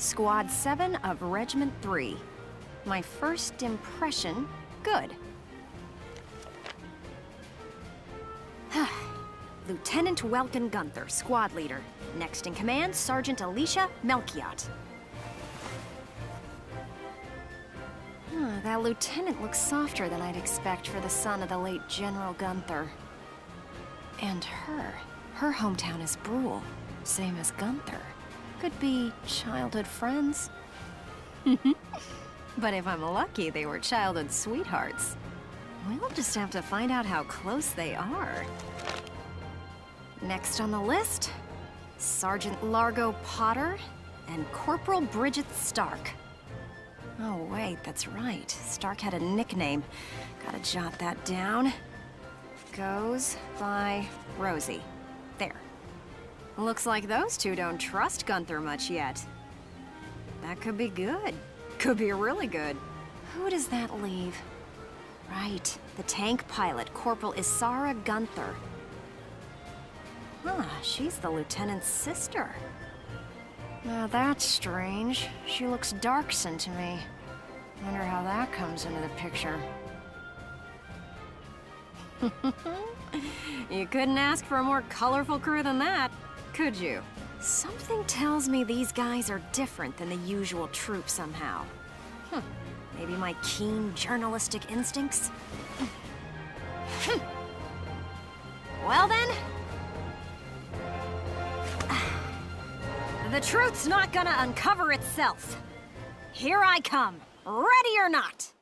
Squad 7 of Regiment 3. My first impression, good. Lieutenant Welkin Gunther, squad leader. Next in command, Sergeant Alicia Melchiot. That lieutenant looks softer than I'd expect for the son of the late General Gunther. And her hometown is Brule, same as Gunther. Could be childhood friends. But if I'm lucky, they were childhood sweethearts. We'll just have to find out how close they are. Next on the list, Sergeant Largo Potter and Corporal Bridget Stark. Oh wait, that's right. Stark had a nickname. Gotta jot that down. Goes by Rosie. There. Looks like those two don't trust Gunther much yet. That could be good. Could be really good. Who does that leave? Right, the tank pilot, Corporal Isara Gunther. She's the lieutenant's sister. Now that's strange. She looks dark-skinned to me. Wonder how that comes into the picture. You couldn't ask for a more colorful crew than that, could you? Something tells me these guys are different than the usual troop somehow. Maybe my keen journalistic instincts? Well then... the truth's not gonna uncover itself. Here I come, ready or not.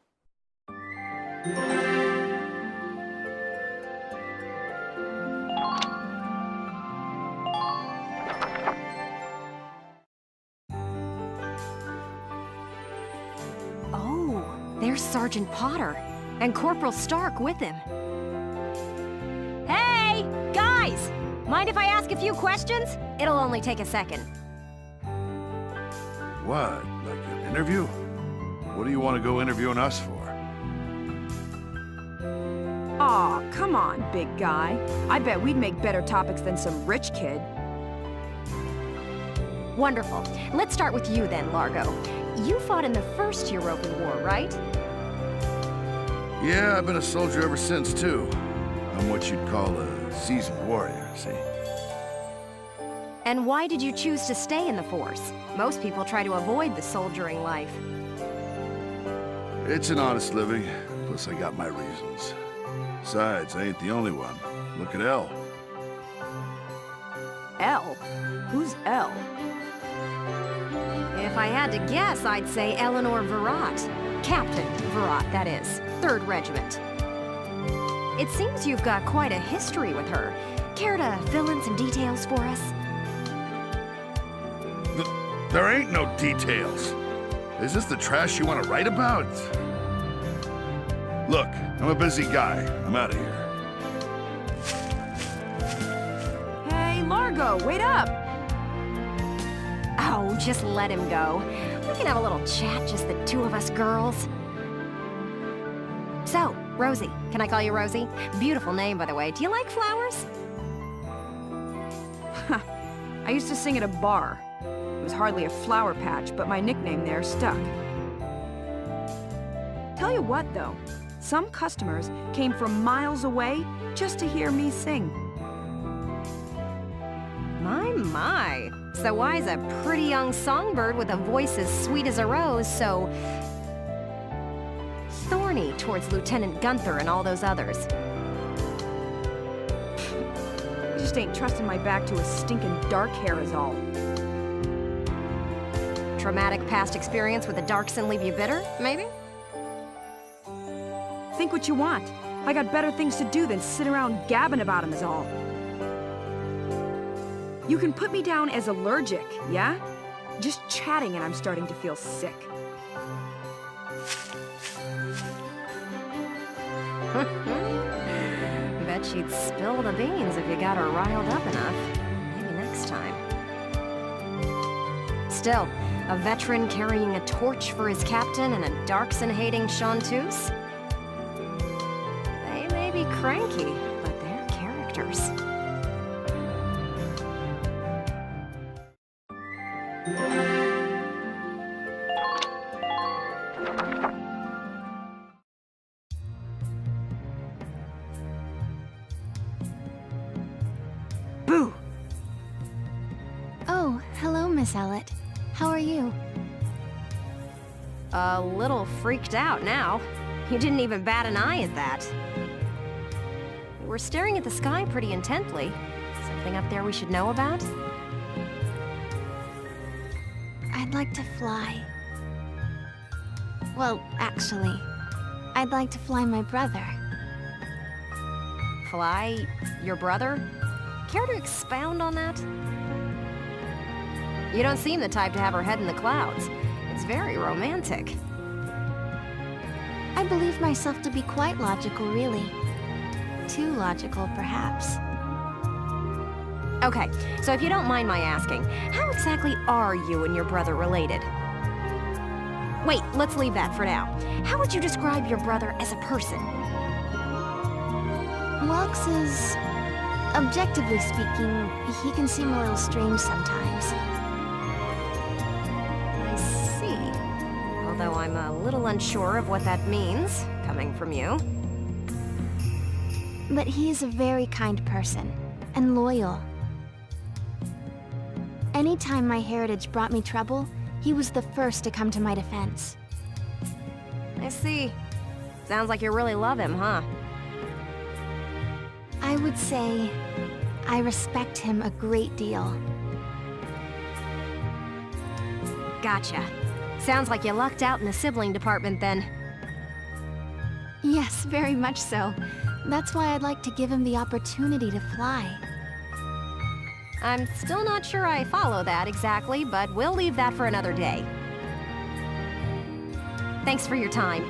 Oh, there's Sergeant Potter, and Corporal Stark with him. Hey, guys! Mind if I ask a few questions? It'll only take a second. What? Like an interview? What do you want to go interviewing us for? Aw, come on, big guy. I bet we'd make better topics than some rich kid. Wonderful. Let's start with you then, Largo. You fought in the First European War, right? Yeah, I've been a soldier ever since, too. I'm what you'd call a seasoned warrior, see? And why did you choose to stay in the Force? Most people try to avoid the soldiering life. It's an honest living, plus I got my reasons. Besides, I ain't the only one. Look at Elle. Elle? Who's Elle? If I had to guess, I'd say Eleanor Virat. Captain Virat, that is. 3rd Regiment. It seems you've got quite a history with her. Care to fill in some details for us? There ain't no details. Is this the trash you want to write about? Look, I'm a busy guy. I'm out of here. Hey, Largo, wait up! Oh, just let him go. We can have a little chat, just the two of us girls. So, Rosie. Can I call you Rosie? Beautiful name, by the way. Do you like flowers? I used to sing at a bar. It was hardly a flower patch, but my nickname there stuck. Tell you what, though. Some customers came from miles away just to hear me sing. My. So why's a pretty young songbird with a voice as sweet as a rose so thorny towards Lieutenant Gunther and all those others? I just ain't trusting my back to a stinking dark hair is all. Traumatic past experience with a darkson leave you bitter, maybe? Think what you want. I got better things to do than sit around gabbing about him is all. You can put me down as allergic, yeah? Just chatting and I'm starting to feel sick. Bet she'd spill the beans if you got her riled up enough. Maybe next time. Still, a veteran carrying a torch for his captain and a Darkson-hating chanteuse? They may be cranky, but they're characters. Miss Ellet. How are you? A little freaked out now. You didn't even bat an eye at that. You were staring at the sky pretty intently. Something up there we should know about? I'd like to fly. Well, actually, I'd like to fly my brother. Fly your brother? Care to expound on that? You don't seem the type to have her head in the clouds. It's very romantic. I believe myself to be quite logical, really. Too logical, perhaps. Okay, so if you don't mind my asking, how exactly are you and your brother related? Wait, let's leave that for now. How would you describe your brother as a person? Welks is... objectively speaking, he can seem a little strange sometimes. I see. Although I'm a little unsure of what that means, coming from you. But he is a very kind person, and loyal. Anytime my heritage brought me trouble, he was the first to come to my defense. I see. Sounds like you really love him, huh? I would say I respect him a great deal. Gotcha. Sounds like you lucked out in the sibling department then. Yes, very much so. That's why I'd like to give him the opportunity to fly. I'm still not sure I follow that exactly, but we'll leave that for another day. Thanks for your time.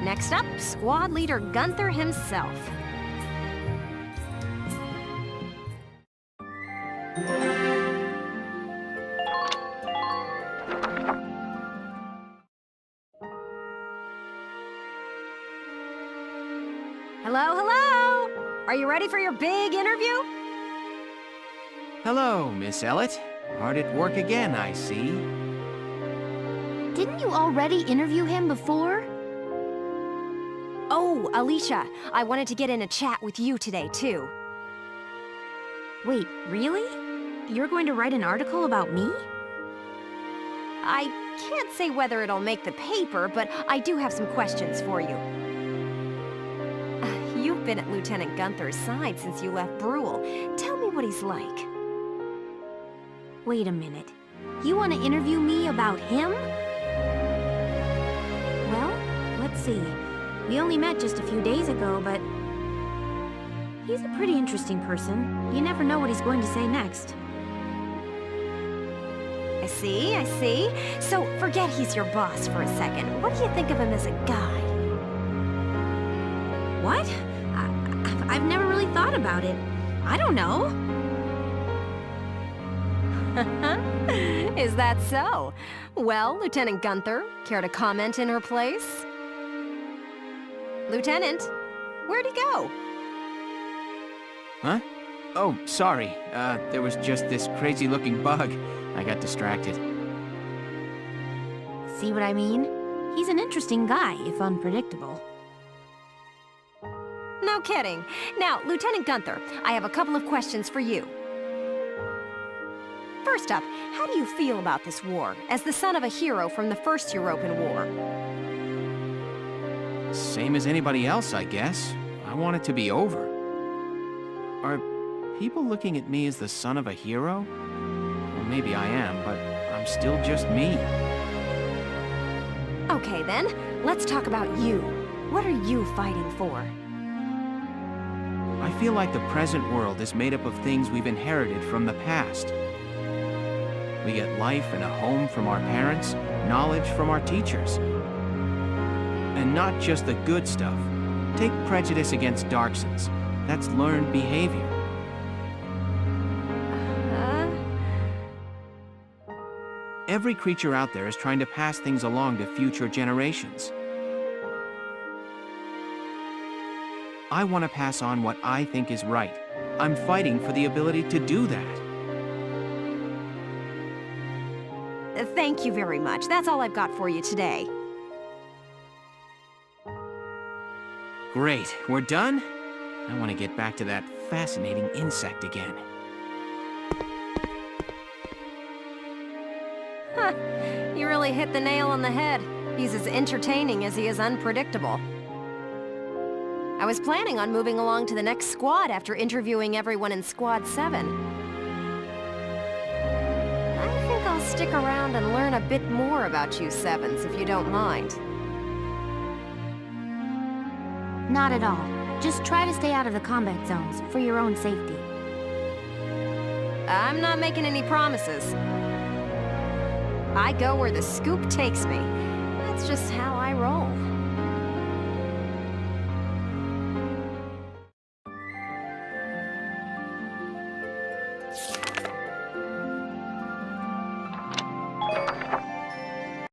Next up, Squad Leader Gunther himself. Hello, hello! Are you ready for your big interview? Hello, Miss Ellet. Hard at work again, I see. Didn't you already interview him before? Oh, Alicia, I wanted to get in a chat with you today, too. Wait, really? You're going to write an article about me? I can't say whether it'll make the paper, but I do have some questions for you. You've been at Lieutenant Gunther's side since you left Brule. Tell me what he's like. Wait a minute. You want to interview me about him? Well, let's see. We only met just a few days ago, but... he's a pretty interesting person. You never know what he's going to say next. I see, I see. So, forget he's your boss for a second. What do you think of him as a guy? What? I've never really thought about it. I don't know. Is that so? Well, Lieutenant Gunther, care to comment in her place? Lieutenant, where'd he go? Huh? Oh, sorry. There was just this crazy-looking bug. I got distracted. See what I mean? He's an interesting guy, if unpredictable. No kidding. Now, Lieutenant Gunther, I have a couple of questions for you. First up, how do you feel about this war, as the son of a hero from the First European War? Same as anybody else, I guess. I want it to be over. Are people looking at me as the son of a hero? Well, maybe I am, but I'm still just me. Okay then, let's talk about you. What are you fighting for? I feel like the present world is made up of things we've inherited from the past. We get life and a home from our parents, knowledge from our teachers. And not just the good stuff. Take prejudice against Darksons. That's learned behavior. Every creature out there is trying to pass things along to future generations. I want to pass on what I think is right. I'm fighting for the ability to do that. Thank you very much. That's all I've got for you today. Great, we're done? I want to get back to that fascinating insect again. really hit the nail on the head. He's as entertaining as he is unpredictable. I was planning on moving along to the next squad after interviewing everyone in Squad 7. I think I'll stick around and learn a bit more about you Sevens, if you don't mind. Not at all. Just try to stay out of the combat zones, for your own safety. I'm not making any promises. I go where the scoop takes me. That's just how I roll.